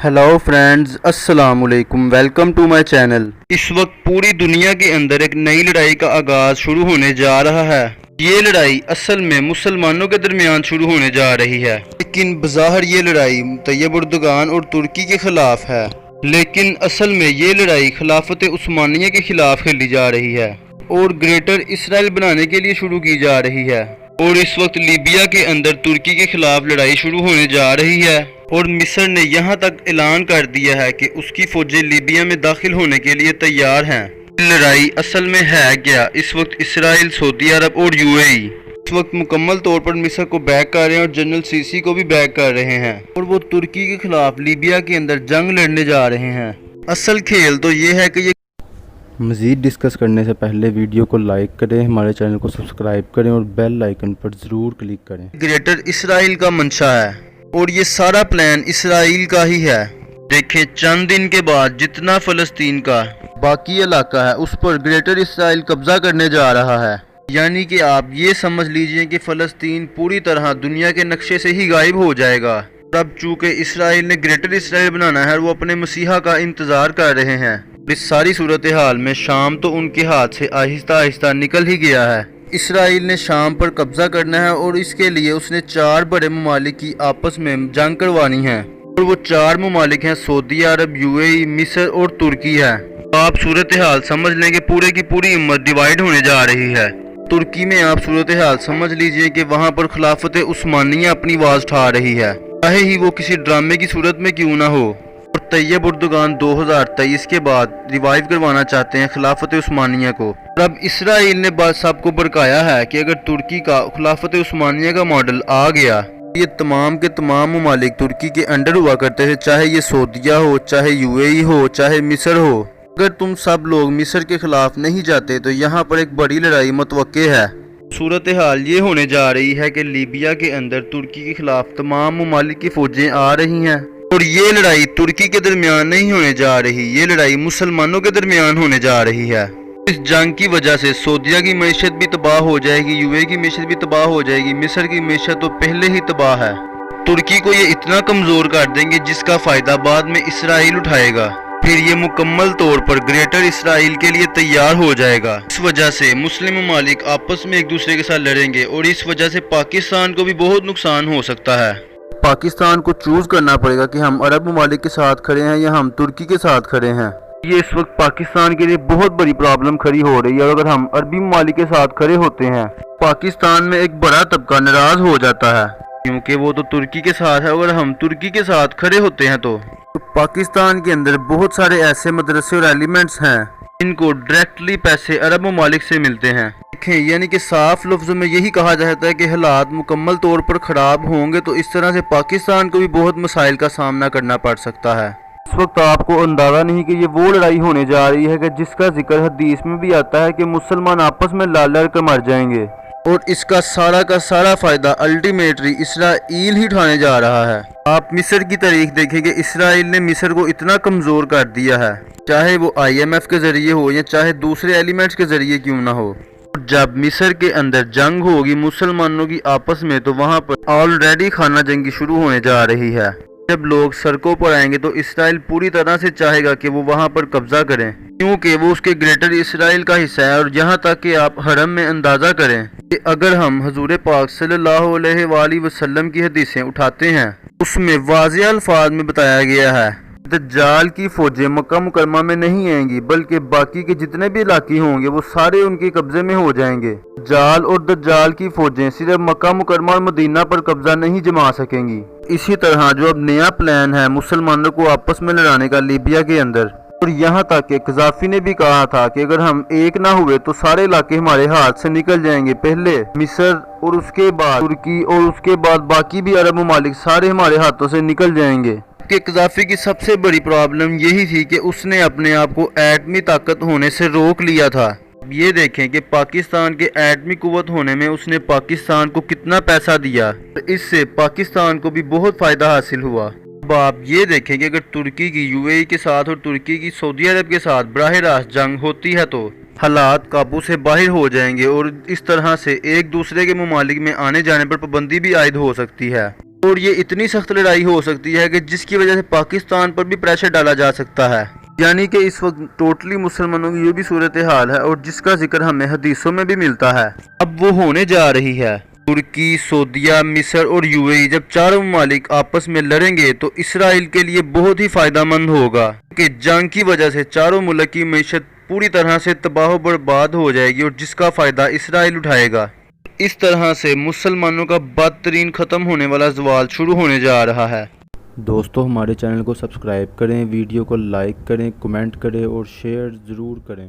Hello friends, अस्सलाम वालेकुम। Welcome to my channel. इस वक्त पूरी दुनिया के अंदर एक नई लड़ाई का आगाज शुरू होने जा रहा है। ये लड़ाई असल में मुसलमानों के दरमियान शुरू होने जा रही है, लेकिन बज़ाहिर ये लड़ाई तैयब उर्दुगान और तुर्की के खिलाफ है। लेकिन असल में ये लड़ाई खिलाफत उस्मानिया के खिलाफ खेली जा रही है और ग्रेटर इसराइल बनाने के लिए शुरू की जा रही है। और इस वक्त लीबिया के अंदर तुर्की के खिलाफ लड़ाई शुरू होने जा रही है और मिस्र ने यहाँ तक ऐलान कर दिया है कि उसकी फौजें लीबिया में दाखिल होने के लिए तैयार हैं। लड़ाई असल में है क्या? इस वक्त इसराइल, सऊदी अरब और यूएई इस वक्त मुकम्मल तौर पर मिस्र को बैक कर रहे हैं और जनरल सीसी को भी बैक कर रहे हैं और वो तुर्की के खिलाफ लीबिया के अंदर जंग लड़ने जा रहे हैं। असल खेल तो ये है कि ये मज़ीद डिस्कस करने से पहले वीडियो को लाइक करें, हमारे चैनल को सब्सक्राइब करें और बेल आइकन पर ज़रूर क्लिक करें। ग्रेटर इसराइल का मंशा है और ये सारा प्लान इसराइल का ही है। देखें, चंद दिन के बाद जितना फ़लस्तीन का बाकी इलाका है उस पर ग्रेटर इसराइल कब्जा करने जा रहा है। यानी कि आप ये समझ लीजिए कि फ़लस्तीन पूरी तरह दुनिया के नक्शे से ही गायब हो जाएगा। अब चूँकि इसराइल ने ग्रेटर इसराइल बनाना है और वो अपने मसीहा का इंतज़ार कर रहे हैं। इस सारी सूरत हाल में शाम तो उनके हाथ से आहिस्ता आहिस्ता निकल ही गया है। इसराइल ने शाम पर कब्जा करना है और इसके लिए उसने 4 बड़े ममालिक की आपस में जंग करवानी है और वो 4 ममालिक हैं सऊदी अरब, यूएई, मिस्र और तुर्की है। आप सूरत हाल समझ लें कि पूरे की पूरी उम्मत डिवाइड होने जा रही है। तुर्की में आप सूरत हाल समझ लीजिए कि वहाँ पर खिलाफत उस्मानिया अपनी आवाज़ उठा रही है, चाहे ही वो किसी ड्रामे की सूरत में क्यों ना हो। और तैयब उर्दुगान 2023 के बाद रिवाइव करवाना चाहते हैं खिलाफत उस्मानिया को। अब इसराइल ने बात सबको भड़काया है कि अगर तुर्की का खिलाफत उस्मानिया का मॉडल आ गया, ये तमाम के तमाम ममालिक तुर्की के अंडर हुआ करते थे, चाहे ये सऊदिया हो, चाहे यूएई हो, चाहे मिस्र हो। अगर तुम सब लोग मिस्र के खिलाफ नहीं जाते तो यहाँ पर एक बड़ी लड़ाई मुतवक्के है। सूरत हाल ये होने जा रही है कि लीबिया के अंदर तुर्की के खिलाफ तमाम ममालिक की फौजें आ रही हैं और ये लड़ाई तुर्की के दरमियान नहीं होने जा रही, ये लड़ाई मुसलमानों के दरमियान होने जा रही है। इस जंग की वजह से सऊदिया की मईशत भी तबाह हो जाएगी, यूएई की मईशत भी तबाह हो जाएगी, मिस्र की मईशत तो पहले ही तबाह है। तुर्की को ये इतना कमज़ोर कर देंगे जिसका फ़ायदा बाद में इसराइल उठाएगा। फिर ये मुकम्मल तौर पर ग्रेटर इसराइल के लिए तैयार हो जाएगा। इस वजह से मुस्लिम ममालिक आपस में एक दूसरे के साथ लड़ेंगे और इस वजह से पाकिस्तान को भी बहुत नुकसान हो सकता है। पाकिस्तान को चूज करना पड़ेगा कि हम अरब ममालिक के साथ खड़े हैं या हम तुर्की के साथ खड़े हैं। ये इस वक्त पाकिस्तान के लिए बहुत बड़ी प्रॉब्लम खड़ी हो रही है और अगर हम अरबी ममालिक के साथ खड़े होते हैं पाकिस्तान में एक बड़ा तबका नाराज हो जाता है क्योंकि वो तो तुर्की के साथ है। अगर हम तुर्की के साथ खड़े होते हैं तो पाकिस्तान के अंदर बहुत सारे ऐसे मदरसे और एलिमेंट्स हैं जिनको डायरेक्टली पैसे अरब ममालिक से मिलते हैं। देखें, यानी कि साफ लफ्ज़ों में यही कहा जाता है कि हालात मुकम्मल तौर पर ख़राब होंगे तो इस तरह से पाकिस्तान को भी बहुत मसाइल का सामना करना पड़ सकता है। इस वक्त आपको अंदाज़ा नहीं कि ये वो लड़ाई होने जा रही है कि जिसका जिक्र हदीस में भी आता है कि मुसलमान आपस में लड़ लड़ कर मर जाएंगे और इसका सारा का सारा फ़ायदा अल्टीमेटली इसराइल ही उठाने जा रहा है। आप मिस्र की तारीख देखें कि इसराइल ने मिस्र को इतना कमज़ोर कर दिया है, चाहे वो IMF के ज़रिए हो या चाहे दूसरे एलिमेंट्स के ज़रिए क्यों ना हो। जब मिस्र के अंदर जंग होगी मुसलमानों की आपस में तो वहाँ पर ऑलरेडी खाना जंगी शुरू होने जा रही है। जब लोग सड़कों पर आएंगे तो इसराइल पूरी तरह से चाहेगा कि वो वहाँ पर कब्जा करें क्योंकि वो उसके ग्रेटर इसराइल का हिस्सा है। और यहाँ तक कि आप हरम में अंदाज़ा करें कि अगर हम हजूर पाक सल्लल्लाहु अलैहि वसल्लम की हदीसें उठाते हैं उसमें वाज़ेह अल्फाज में बताया गया है दज्जाल की फौजें मक्का मुकरमा में नहीं आएंगी बल्कि बाकी के जितने भी इलाके होंगे वो सारे उनके कब्जे में हो जाएंगे। जाल और दज्जाल की फौजें सिर्फ मक्का मुकरमा और मदीना पर कब्जा नहीं जमा सकेंगी। इसी तरह जो अब नया प्लान है मुसलमानों को आपस में लड़ाने का लीबिया के अंदर, और यहाँ तक कि कज़ाफ़ी ने भी कहा था कि अगर हम एक ना हुए तो सारे इलाके हमारे हाथ से निकल जाएंगे। पहले मिस्र और उसके बाद तुर्की और उसके बाद बाकी भी अरब ममालिक सारे हमारे हाथों से निकल जाएंगे। कि कज़ाफ़ी की सबसे बड़ी प्रॉब्लम यही थी कि उसने अपने आप को एटमी ताकत होने से रोक लिया था। ये देखें कि पाकिस्तान के एटमी कुव्वत होने में उसने पाकिस्तान को कितना पैसा दिया, इससे पाकिस्तान को भी बहुत फ़ायदा हासिल हुआ। अब आप ये देखें कि अगर तुर्की की यूएई के साथ और तुर्की की सऊदी अरब के साथ बराह रास्त जंग होती है तो हालात काबू से बाहर हो जाएंगे और इस तरह से एक दूसरे के ममालिक में आने जाने पर पाबंदी भी आयद हो सकती है। اور یہ اتنی سخت لڑائی ہو سکتی ہے کہ جس کی وجہ سے پاکستان پر بھی پریشر ڈالا جا سکتا ہے، یعنی کہ اس وقت ٹوٹلی مسلمانوں کی یہ بھی صورتحال ہے اور جس کا ذکر ہمیں حدیثوں میں بھی ملتا ہے، اب وہ ہونے جا رہی ہے۔ ترکی، سعودیہ، مصر اور یو اے ای جب چاروں ممالک آپس میں لڑیں گے تو اسرائیل کے لیے بہت ہی فائدہ مند ہوگا، کہ جنگ کی وجہ سے چاروں ملک کی معیشت پوری طرح سے تباہ و برباد ہو جائے گی اور جس کا فائدہ اسرائیل اٹھائے گا۔ اس طرح سے مسلمانوں کا بدترین ختم ہونے والا زوال شروع ہونے جا رہا ہے۔ دوستو ہمارے چینل کو سبسکرائب کریں، ویڈیو کو لائک کریں، کمنٹ کریں اور شیئر ضرور کریں۔